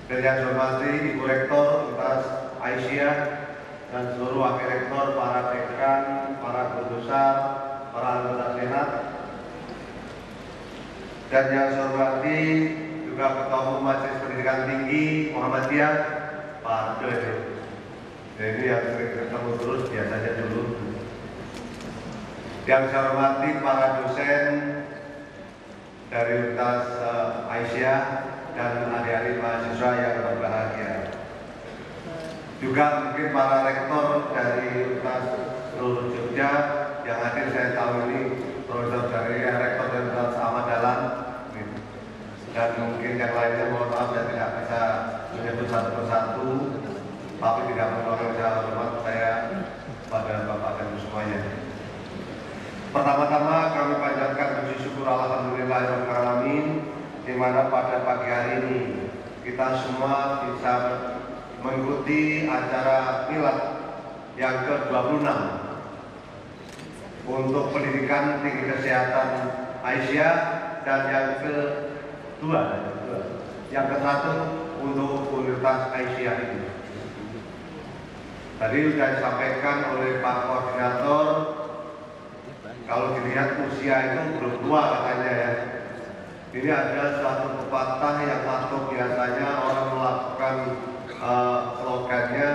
Dan yang saya hormati Ibu Rektor Universitas Aisyah dan seluruh wakil rektor, para dekan, para guru besar, para anggota senat, dan yang saya hormati juga Ketua Umum Majelis Pendidikan Tinggi Muhammadiyah, Pak Dodo. Ini yang sering ketemu terus biasanya dulu. Yang saya hormati para dosen dari Universitas Aisyah dan adik-adik mahasiswa yang berbahagia. Juga mungkin para rektor dari Universitas seluruh Jogja yang hadir, saya tahu ini profesor dari rektor dari Universitas Ahmad Dahlan, dan mungkin yang lainnya mohon maaf saya tidak bisa menyebut satu persatu, tapi tidak mengurangi hormat saya pada Bapak dan Ibu semuanya. Pertama-tama kami panjatkan puji syukur alhamdulillahirabbil alamin, di mana pada pagi hari ini kita semua bisa mengikuti acara milad yang ke-26 untuk pendidikan tinggi kesehatan Aisyah, dan yang kedua, yang ke-1 untuk Universitas Aisyah ini. Tadi sudah disampaikan oleh Pak Koordinator, kalau dilihat usia itu belum tua katanya ya. Ini ada suatu pepatah yang atau biasanya orang melakukan slogannya,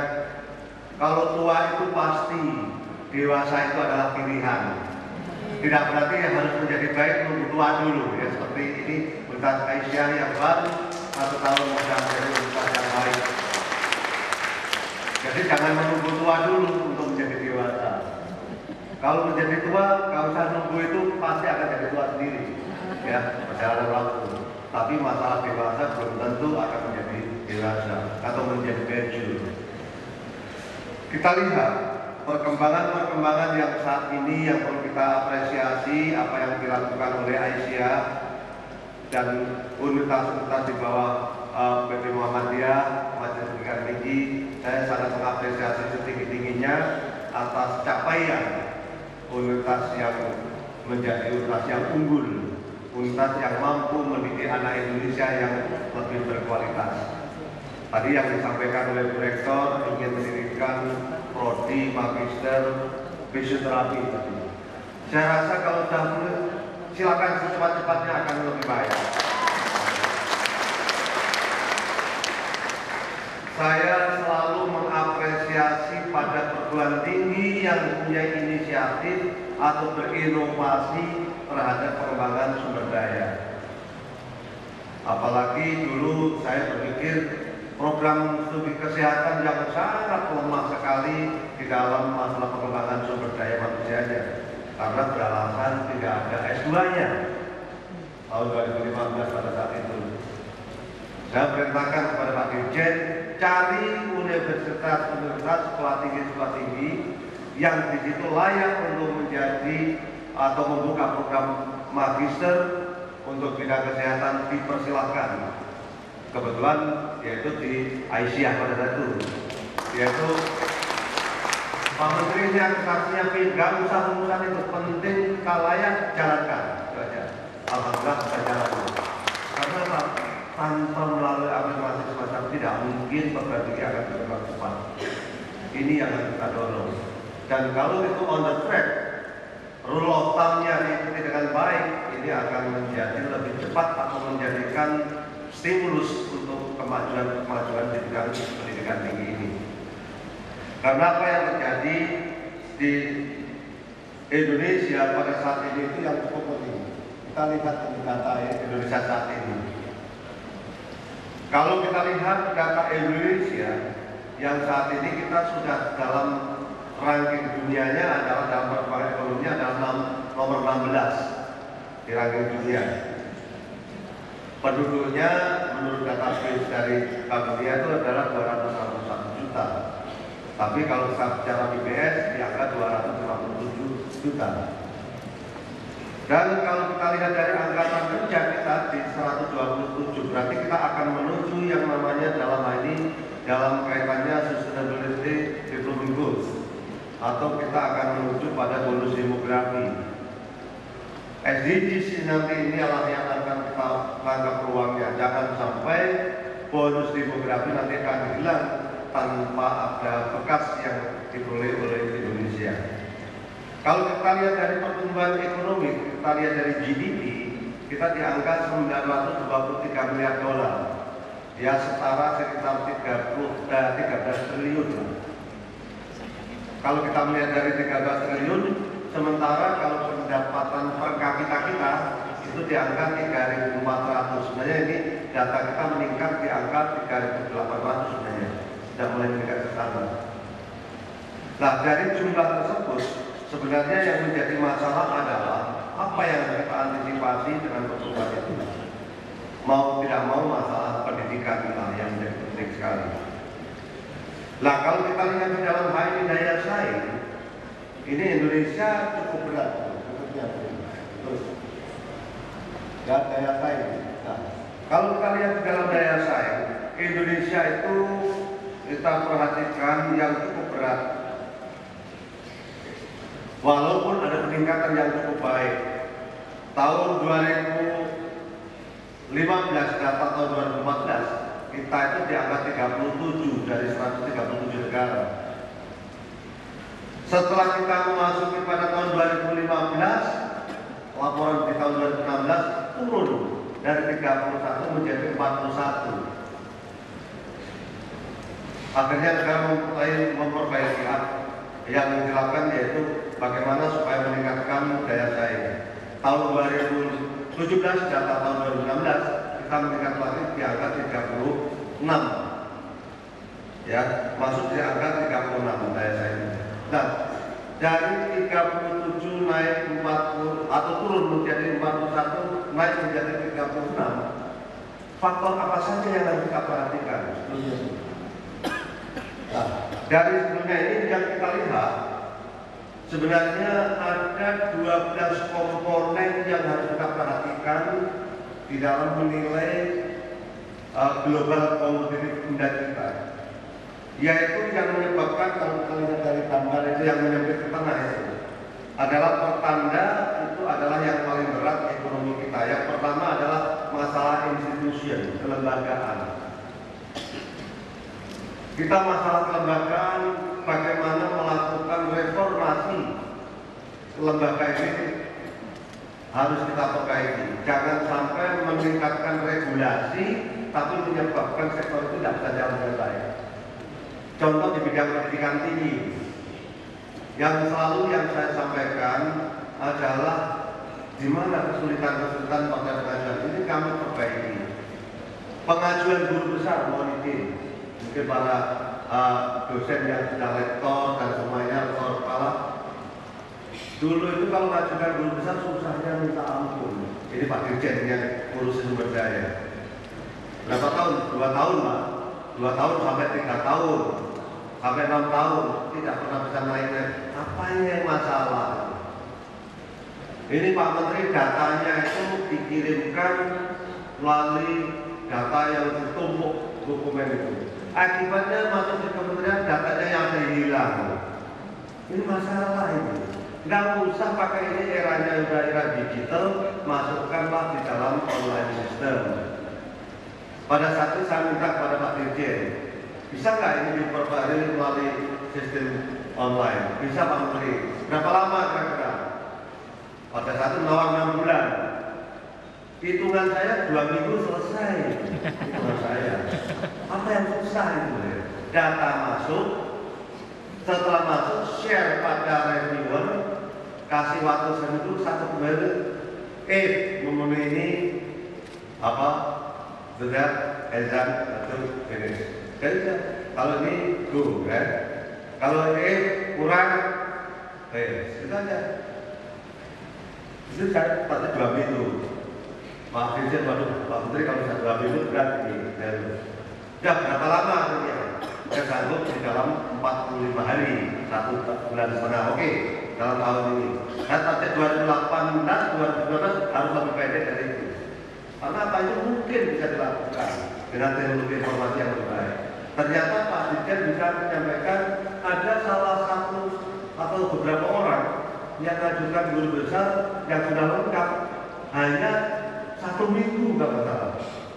kalau tua itu pasti, dewasa itu adalah pilihan. Tidak berarti yang harus menjadi baik menunggu tua dulu ya, seperti ini Universitas Aisyah yang baru 1 tahun sudah menjadi universitas yang baik. Jadi jangan menunggu tua dulu untuk menjadi dewasa. Kalau menjadi tua, kalau usah nunggu itu pasti akan jadi tua sendiri, ya, perjalanan waktu. Tapi masalah dewasa belum tentu akan menjadi dewasa atau menjadi pensiun. Kita lihat perkembangan yang saat ini yang perlu kita apresiasi, apa yang dilakukan oleh Aisyah dan universitas-universitas di bawah PP Muhammadiyah, Majelis Pendidikan Tinggi. Saya sangat mengapresiasi setinggi-tingginya atas capaian universitas yang menjadi universitas yang unggul, universitas yang mampu mendidik anak Indonesia yang lebih berkualitas. Tadi yang disampaikan oleh Bu Rektor ingin mendirikan prodi magister fisioterapi tadi. Saya rasa kalau sudah silakan secepat-cepatnya akan lebih baik. Saya selalu mengapresiasi pada perguruan tinggi yang mempunyai inisiatif atau berinovasi terhadap pengembangan sumber daya. Apalagi dulu saya berpikir program studi kesehatan yang sangat lemah sekali di dalam masalah pengembangan sumber daya manusianya, karena beralasan tidak ada S2-nya tahun 2015 pada saat itu. Saya perintahkan kepada Pak Dirjen, cari universitas sekolah tinggi yang di situ layak untuk menjadi atau membuka program magister untuk bidang kesehatan, dipersilahkan. Kebetulan yaitu di Aisyah pada saat itu, yaitu Pak Menterinya, saksinya, nggak usah urusan itu, penting kalayak jalankan. Alhamdulillah bisa jalan. Karena tanpa melalui afirmasi semacam tidak mungkin program ini akan berkembang cepat. Ini yang harus kita dorong. Dan kalau itu on the track, rule of thumb-nya diikuti dengan baik, ini akan menjadi lebih cepat atau menjadikan stimulus untuk kemajuan di bidang pendidikan tinggi ini. Karena apa yang terjadi di Indonesia pada saat ini itu yang cukup penting. Kita lihat data Indonesia saat ini. Kalau kita lihat data Indonesia yang saat ini kita sudah dalam ranking dunianya adalah dalam perkembangan ekonominya adalah nomor 16 di ranking dunia. Penduduknya menurut database dari Bank Dunia itu adalah 261 juta. Tapi kalau secara BPS di angka 257 juta. Dan kalau kita lihat dari angkatan kerja kita di 127, berarti kita akan menuju yang namanya dalam hal ini dalam kaitannya sustainability development goals, atau kita akan menuju pada bonus demografi. SDGs nanti ini adalah yang akan kita tangkap peluangnya. Jangan sampai bonus demografi nanti akan hilang tanpa ada bekas yang diperoleh oleh Indonesia. Kalau kita lihat dari pertumbuhan ekonomi, kita lihat dari GDP, kita di angka 923 miliar dolar, ya setara sekitar 13 triliun. Kalau kita melihat dari 13 triliun, sementara kalau pendapatan per kapita kita itu di angka 3.400. Sebenarnya ini data kita meningkat di angka 3.800 sebenarnya, sudah mulai meningkat ke sana. Nah, dari jumlah tersebut sebenarnya yang menjadi masalah adalah apa yang harus kita antisipasi dengan pertumbuhan itu. Mau tidak mau masalah pendidikan yang menjadi penting sekali. Nah, kalau kita lihat di dalam hal ini daya saing, ini Indonesia cukup berat, terus ya daya saing. Nah, kalau kita lihat di dalam daya saing, Indonesia itu kita perhatikan yang cukup berat. Walaupun ada peningkatan yang cukup baik, tahun 2015 data tahun 2014 kita itu di angka 37 dari 137 negara. Setelah kita memasuki pada tahun 2015, laporan di tahun 2016 turun dari 31 menjadi 41. Akhirnya sekarang memperbaiki yang dilakukan yaitu bagaimana supaya meningkatkan daya saing. Tahun 2017 data tahun 2016 kita meningkat lagi di angka 36, ya masuk di angka 36 daya saing. Nah, dari 37 naik 40 atau turun menjadi 41 naik menjadi 36. Faktor apa saja yang harus kita perhatikan? Nah, dari sebelumnya ini yang kita lihat sebenarnya ada 12 komponen yang harus kita perhatikan di dalam menilai global competitive index kita, yaitu yang menyebabkan, kalau kita lihat dari gambar itu yang menyebut ke tengah itu adalah pertanda itu adalah yang paling berat ekonomi kita. Yang pertama adalah masalah institusi, kelembagaan. Kita masalah kelembagaan, bagaimana melakukan reformasi lembaga ini harus kita perbaiki. Jangan sampai meningkatkan regulasi tapi menyebabkan sektor itu tidak bisa jalan dengan baik. Contoh di bidang pendidikan tinggi, yang selalu yang saya sampaikan adalah di mana kesulitan-kesulitan pada pengajuan ini kami perbaiki. Pengajuan guru besar, mohon izin, mungkin para dosen yang sudah lektor dan semuanya lektor kepala. Dulu itu kalau mengajukan guru besar susahnya minta ampun. Ini Pak Dirjen yang ngurusin sumber daya. Berapa tahun? 2 tahun Pak. 2 tahun sampai 3 tahun, sampai 6 tahun tidak pernah bisa naik. Apanya yang masalah? Ini Pak Menteri datanya itu dikirimkan melalui data yang ditumpuk dokumen itu. Akibatnya masuk di kementerian datanya yang hilang. Ini masalah ini. Nggak usah pakai ini, eranya udah era digital, masukkanlah di dalam online system. Pada saat itu saya minta kepada Pak Dirjen, bisa nggak ini diperbarui melalui sistem online? Bisa Pak Menteri. Berapa lama kira-kira? Pada saat itu menawar 6 bulan. Hitungan saya 2 minggu selesai. Hitungan saya. Apa yang susah itu? Data masuk, setelah masuk share pada reviewer, kasih waktu seminggu 1 bulan, memenuhi ini apa? Sudah exam atau finish. Jadi kalau ini go kan, kalau kurang, itu aja. Itu saya pada 2 minggu. Pak Dirjen, waduh, Pak Menteri kalau saya 2 minggu berat ini. Sudah berapa lama akhirnya? Saya sanggup di dalam 45 hari, 1 bulan setengah. Oke, dalam tahun ini. Dan target 2018, 2019 harus lebih pendek dari itu. Karena apa itu mungkin bisa dilakukan dengan teknologi informasi yang lebih baik. Ternyata Pak Dirjen bisa menyampaikan ada salah satu atau beberapa orang yang mengajukan guru besar yang sudah lengkap hanya 1 minggu nggak masalah.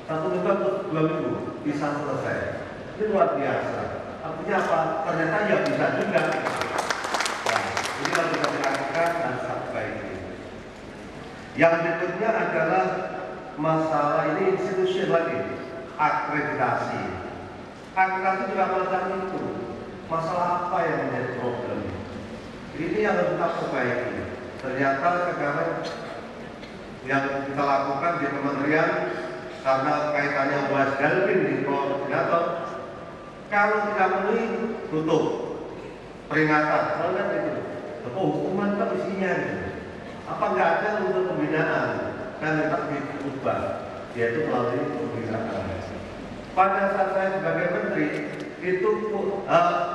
1 minggu atau 2 minggu bisa selesai. Ini luar biasa. Artinya apa? Ternyata ya bisa juga. Nah, ini harus kita lakukan dan kita perbaiki. Yang berikutnya adalah masalah ini institusi lagi, akreditasi. Akreditasi juga masalah itu. Masalah apa yang menjadi problem? Ini yang harus kita perbaiki. Ternyata sekarang yang kita lakukan di kementerian karena kaitannya UAS Galvin di koordinator, kalau tidak memenuhi tutup peringatan, soalnya itu, oh hukuman itu isinya gitu. Apa nggak ada untuk pembinaan dan tetap diubah, yaitu melalui pembinaan. Pada saat saya sebagai menteri itu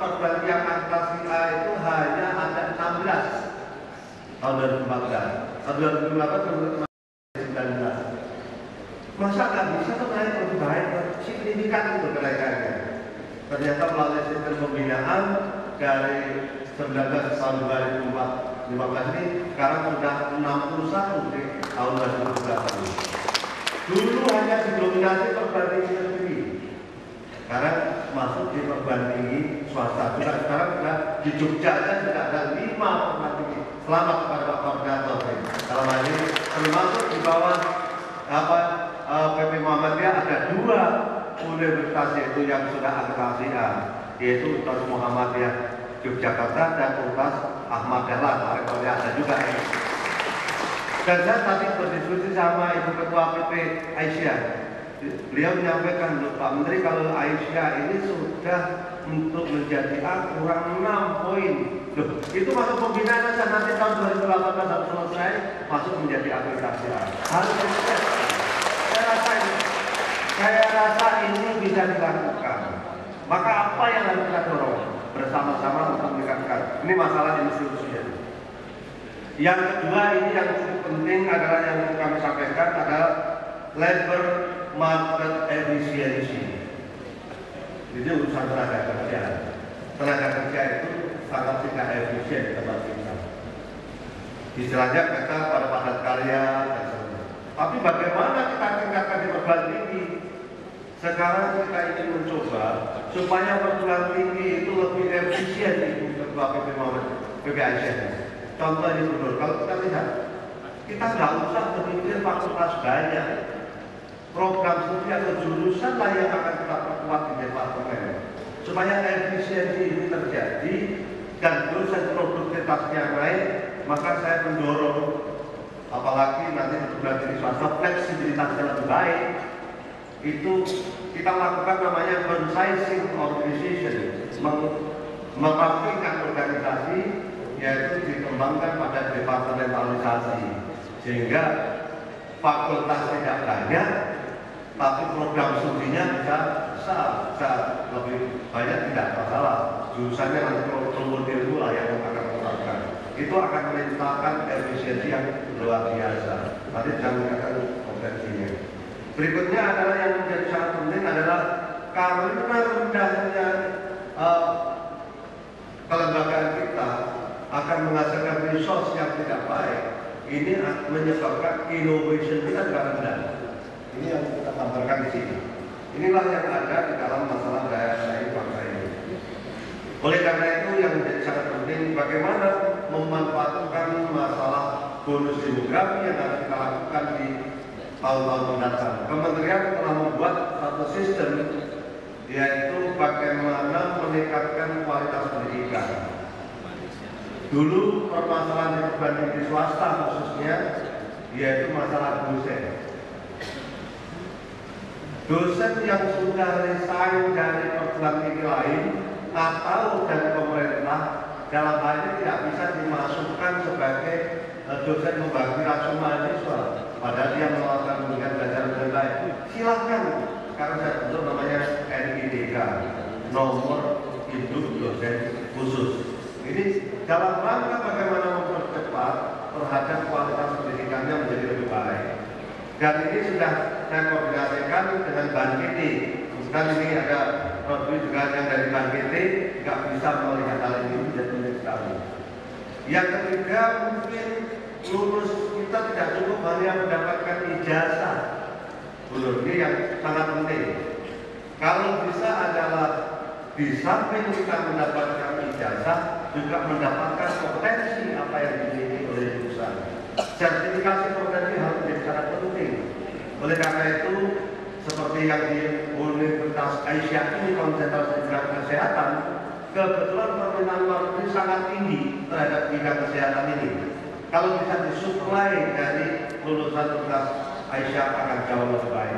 pergantian akreditasi A itu hanya ada 16 tahun 2014, tahun 2018 masa nggak bisa tuh naik lebih baik, signifikan itu kenaikannya. Ternyata melalui sistem pembinaan dari 19 tahun 2015 ini sekarang sudah 61 di tahun 2020. Dulu hanya didominasi perguruan tinggi negeri, sekarang masuk di perguruan tinggi swasta. Juga sekarang sudah di Jogja aja sudah ada 5 perguruan tinggi. Selamat kepada Pak Koordinator. Kalau ini termasuk di bawah PP Muhammadiyah ada 2 universitas yaitu yang sudah akreditasi A, yaitu Universitas Muhammadiyah Yogyakarta dan Universitas Ahmad Dahlan. Rekornya ada juga ini. Dan saya tadi berdiskusi sama Ibu Ketua PP Aisyah. Beliau menyampaikan, Pak Menteri, kalau Aisyah ini sudah untuk menjadi A kurang 6 poin. Loh, itu masuk pembinaan saja, nanti tahun 2018 harus selesai masuk menjadi akreditasi A. Harus sukses. Saya rasa ini bisa dilakukan. Maka apa yang harus kita dorong bersama-sama untuk meningkatkan? Ini masalah institusinya. Yang kedua, ini yang cukup penting adalah yang kami sampaikan adalah labor market efficiency. Ini urusan tenaga kerja. Tenaga kerja itu sangat tidak efisien di tempat kita. Istilahnya kita pada padat karya dan sebagainya. Tapi bagaimana kita tingkatkan di perguruan tinggi? Sekarang kita ingin mencoba supaya perguruan tinggi itu lebih efisien di Ketua PP Aisyah. Contoh ini dulu, kalau kita lihat, kita nggak usah berpikir fakultas banyak. Program studi atau jurusan lah yang akan kita perkuat di departemen supaya efisiensi ini terjadi dan dosen produktivitasnya naik. Maka saya mendorong, apalagi nanti perguruan tinggi swasta fleksibilitasnya lebih baik, itu kita lakukan namanya downsizing organization, merapikan organisasi, yaitu dikembangkan pada departementalisasi sehingga fakultas tidak banyak tapi program studinya bisa lebih banyak, tidak masalah. Jurusannya nanti kelompok ilmu lah yang akan melakukan. Itu akan menciptakan efisiensi yang luar biasa. Nanti jangan meningkatkan kompetensinya. Berikutnya adalah yang menjadi sangat penting adalah karena rendahnya kelembagaan kita akan menghasilkan resource yang tidak baik. Ini menyebabkan innovation kita juga rendah. Ini yang kita gambarkan di sini. Inilah yang ada di dalam masalah daya saing bangsa ini. Oleh karena itu yang menjadi sangat penting bagaimana memanfaatkan masalah bonus demografi yang harus kita lakukan di tahun-tahun mendatang. Kementerian telah membuat satu sistem, yaitu bagaimana meningkatkan kualitas pendidikan. Dulu permasalahan di perguruan tinggi swasta khususnya yaitu masalah dosen. Dosen yang sudah resign dari perguruan tinggi lain atau dari pemerintah dalam hal ini tidak bisa dimasukkan sebagai dosen membagi racun mahasiswa, padahal dia melakukan pendidikan belajar menilai. Silakan, sekarang saya bentuk namanya NIDK, nomor induk dosen khusus. Ini dalam rangka bagaimana mempercepat terhadap kualitas pendidikannya menjadi lebih baik. Dan ini sudah saya koordinasikan dengan BANPT. Dan ini ada produk juga yang dari BANPT, nggak bisa melihat hal ini menjadi penting sekali. Yang ketiga, mungkin lulus kita tidak cukup hanya mendapatkan ijazah, Bulur ini yang sangat penting. Kalau bisa adalah di samping kita mendapatkan ijazah, juga mendapatkan kompetensi apa yang dimiliki oleh jurusan. Sertifikasi kompetensi harus menjadi sangat penting. Oleh karena itu, seperti yang di Universitas Aisyah ini konsentrasi bidang kesehatan, kebetulan permintaan luar negeri sangat tinggi terhadap bidang kesehatan ini. Kalau bisa disuplai dari lulusan Universitas Aisyah akan jauh lebih baik.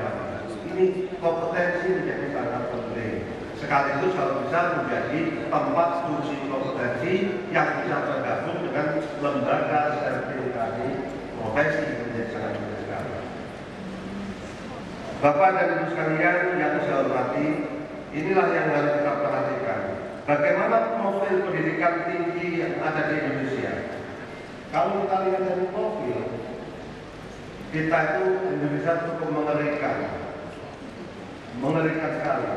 Ini kompetensi menjadi sangat penting. Sekaligus kalau bisa menjadi tempat uji kompetensi yang bisa tergabung dengan lembaga sertifikasi profesi menjadi sangat penting sekali. Bapak dan Ibu sekalian yang saya hormati, inilah yang harus kita perhatikan. Bagaimana profil pendidikan tinggi yang ada di Indonesia? Kalau kita lihat dari profil, kita itu Indonesia cukup mengerikan sekali.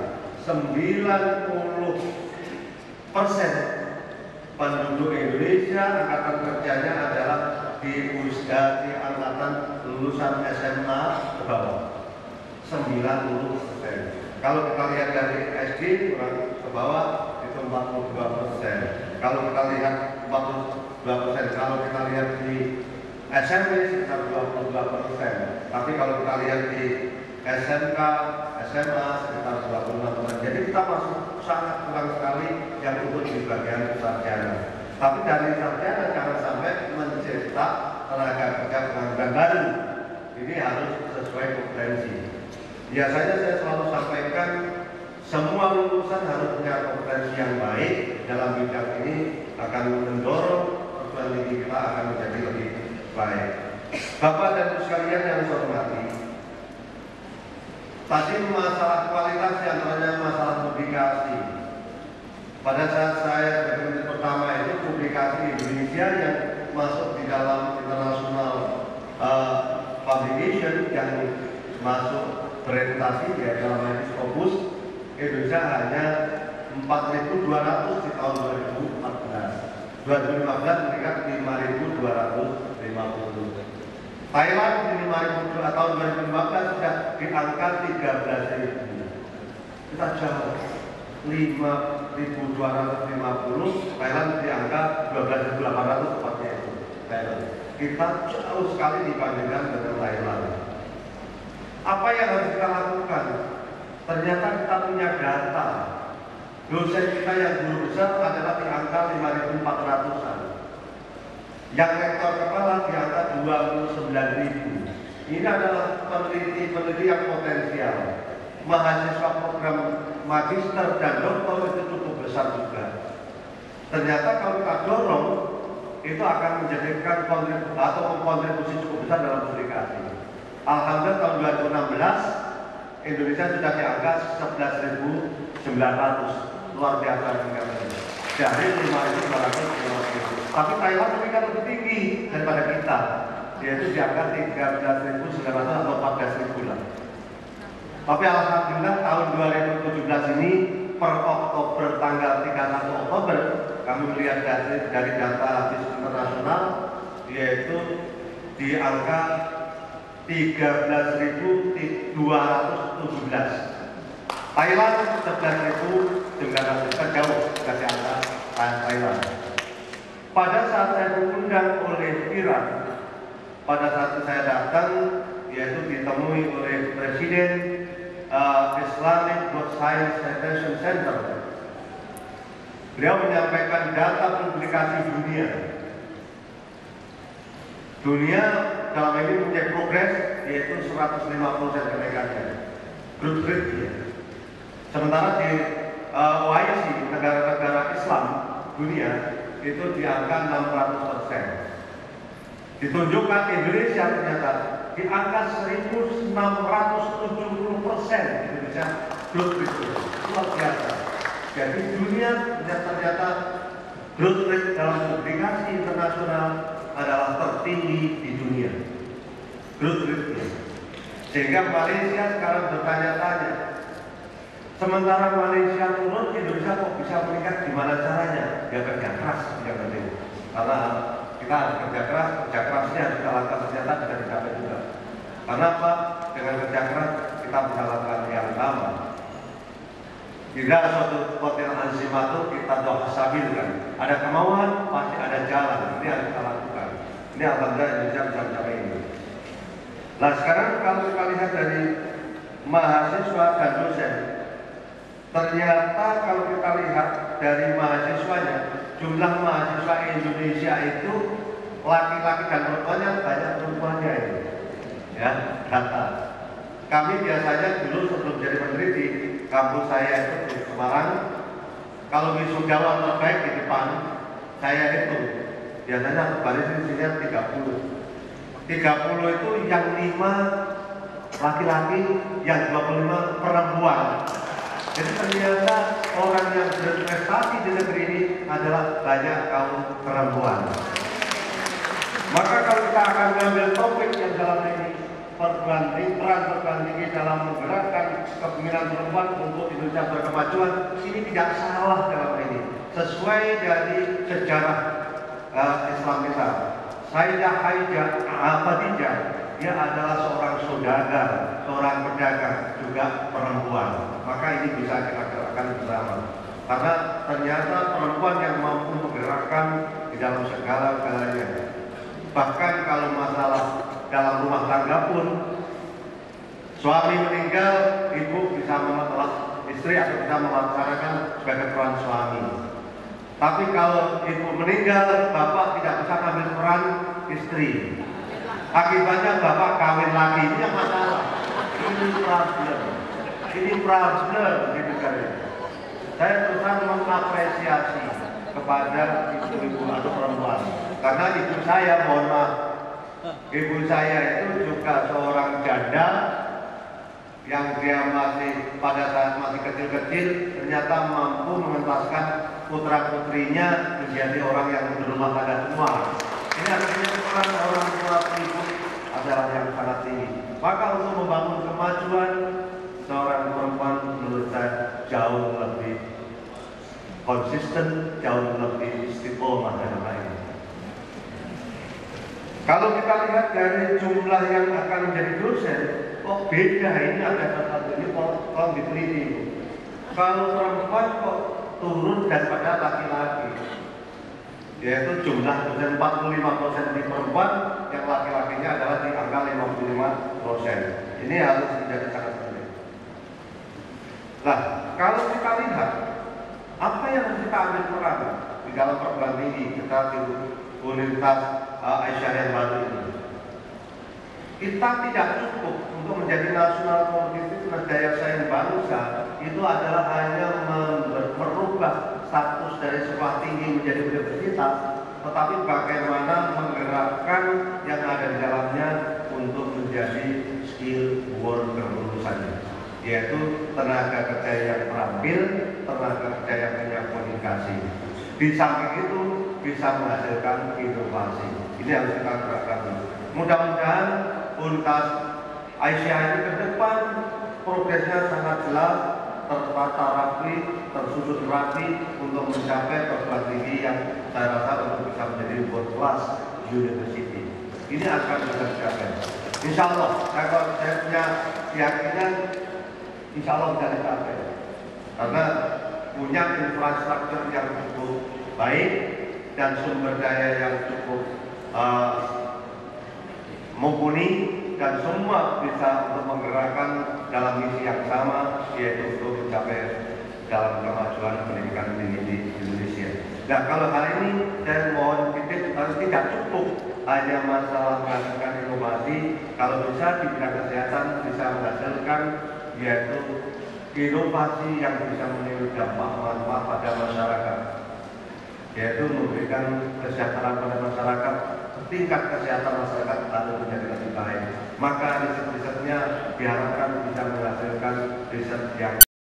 90% penduduk Indonesia angkatan kerjanya adalah di usia di angkatan lulusan SMA ke bawah. 90%. Kalau kita lihat dari SD ke bawah itu 42%. Kalau kita lihat 42%. Kalau kita lihat di SMP sekitar 22%. Tapi kalau kita lihat di SMK, SMA sekitar 26%. Jadi kita masih sangat kurang sekali yang untuk di bagian sarjana. Tapi dari sarjana jangan sampai mencetak tenaga kerja pengangguran baru. Ini harus sesuai kompetensi. Biasanya saya selalu sampaikan semua lulusan harus punya kompetensi yang baik dalam bidang ini, akan mendorong perguruan tinggi kita akan menjadi lebih baik. Bapak dan Ibu sekalian yang saya hormati, tadi masalah kualitas yang antaranya masalah publikasi. Pada saat saya sebagai menteri pertama itu publikasi Indonesia yang masuk di dalam international publication yang masuk berorientasi ya dalam Scopus Indonesia hanya 4.200 di tahun 2014. 2015 meningkat 5.250. Thailand di 5.000 tahun 2015 sudah di angka 13.000. Kita jauh 5.250, Thailand di angka 12.800 tepatnya itu. Thailand. Kita jauh sekali dibandingkan dengan Thailand. Apa yang harus kita lakukan? Ternyata kita punya data. Dosen kita yang guru besar adalah di angka 5.400-an. Yang rektor kepala di angka 29.000. Ini adalah peneliti-peneliti yang potensial. Mahasiswa program magister dan doktor itu cukup besar juga. Ternyata kalau kita dorong, itu akan menjadikan kontribusi cukup besar dalam publikasi. Alhamdulillah tahun 2016 Indonesia sudah di angka 11.900, luar biasa tingkatnya. Dari 5.250. Tapi Thailand lebih tinggi daripada kita, yaitu di angka 13.900 atau 14.000 lah. Tapi alhamdulillah tahun 2017 ini per Oktober tanggal 31 Oktober kami melihat dari data bisnis internasional yaitu di angka 13.217. Thailand 11.900, kita jauh dari angka Thailand. Pada saat saya diundang oleh Iran, pada saat saya datang, yaitu ditemui oleh Presiden Islamic World Science Citation Center. Beliau menyampaikan data publikasi dunia. Dunia dalam ini punya progres yaitu 150% kenaikannya. Growth rate ya. Sementara di OIC, negara-negara Islam dunia itu di angka 600%. Ditunjukkan Indonesia ternyata di angka 1.670% Indonesia growth rate luar biasa. Jadi dunia ternyata growth rate dalam publikasi internasional adalah tertinggi di dunia. Growth rate-nya. Sehingga Malaysia sekarang bertanya-tanya. Sementara Malaysia turun, Indonesia kok bisa meningkat? Gimana caranya? Ya kerja keras yang penting. Karena kita harus kerja kerasnya harus kita lakukan ternyata bisa dicapai juga. Karena apa? dengan kerja keras kita bisa lakukan yang sama. Jika suatu potensi itu kita doa stabilkan, ada kemauan pasti ada jalan. Ini harus kita lakukan. Ini alhamdulillah Indonesia bisa mencapai ini. Nah sekarang kalau kita lihat dari mahasiswa dan dosen, ternyata kalau kita lihat dari mahasiswanya, jumlah mahasiswa Indonesia itu laki-laki dan perempuannya banyak perempuannya itu, ya data. Kami biasanya dulu sebelum jadi peneliti, kampus saya itu di Semarang, kalau wisudawan terbaik di depan, saya itu biasanya baris isinya 30. 30 itu yang 5 laki-laki, yang 25 perempuan. Jadi ternyata orang yang berprestasi di negeri ini adalah banyak kaum perempuan. Maka kalau kita akan mengambil topik yang dalam ini peran tinggi dalam menggerakkan kepemimpinan perempuan untuk Indonesia berkemajuan, ini tidak salah dalam ini. Sesuai dari sejarah Islam kita. Sayyidah Khadijah, dia adalah seorang saudagar, seorang pedagang, juga perempuan. Maka ini bisa kita gerakkan bersama. Karena ternyata perempuan yang mampu menggerakkan di dalam segala-galanya. Bahkan kalau masalah dalam rumah tangga pun, suami meninggal, ibu bisa istri atau bisa melaksanakan sebagai peran suami. Tapi kalau ibu meninggal, bapak tidak bisa ambil peran istri. Akibatnya bapak kawin lagi, ini yang masalah. Ini problem. Ini problem di negara ini. Saya berusaha mengapresiasi kepada ibu-ibu atau perempuan. Karena ibu saya, mohon maaf, ibu saya itu juga seorang janda yang dia masih pada saat masih kecil-kecil ternyata mampu mengentaskan putra-putrinya menjadi orang yang berumah tangga semua. Ini artinya peran orang tua ibu adalah yang sangat tinggi. Maka untuk membangun kemajuan seorang perempuan menurut saya jauh lebih konsisten, jauh lebih istiqomah dan lain. Kalau kita lihat dari jumlah yang akan menjadi dosen, kok beda ini ada satu ini kalau diteliti. Kalau perempuan kok turun daripada laki-laki, yaitu jumlah dosen 45% di perempuan, yang laki-lakinya adalah di angka 55%. Ini harus menjadi sangat penting. Nah, kalau kita lihat apa yang harus kita ambil peran di dalam perguruan tinggi kita di Universitas Aisyah yang baru ini, kita tidak cukup untuk menjadi nasional kompetitif daya saing bangsa. Itu adalah hanya merubah status dari sekolah tinggi menjadi universitas, tetapi bagaimana menggerakkan yang ada di dalamnya untuk menjadi skill worker lulusannya, yaitu tenaga kerja yang terampil, tenaga kerja yang punya komunikasi. Di samping itu bisa menghasilkan inovasi. Ini harus kita gerakkan. Mudah-mudahan Universitas Aisyah ini ke depan progresnya sangat jelas, tertata rapi, tersusun rapi untuk mencapai perguruan tinggi yang saya rasa untuk bisa menjadi world class university. Ini akan bisa dicapai. Insya Allah, saya punya keyakinan insya Allah bisa dicapai. Karena punya infrastruktur yang cukup baik dan sumber daya yang cukup mumpuni, dan semua bisa untuk menggerakkan dalam misi yang sama, yaitu untuk mencapai dalam kemajuan pendidikan tinggi di Indonesia. Nah, kalau hari ini saya mohon titip harus tidak cukup hanya masalah menghasilkan inovasi. Kalau bisa di bidang kesehatan bisa menghasilkan yaitu inovasi yang bisa menimbulkan dampak manfaat pada masyarakat, yaitu memberikan kesejahteraan pada masyarakat, tingkat kesehatan masyarakat lalu menjadi lebih baik. Maka riset-risetnya diharapkan bisa menghasilkan riset yang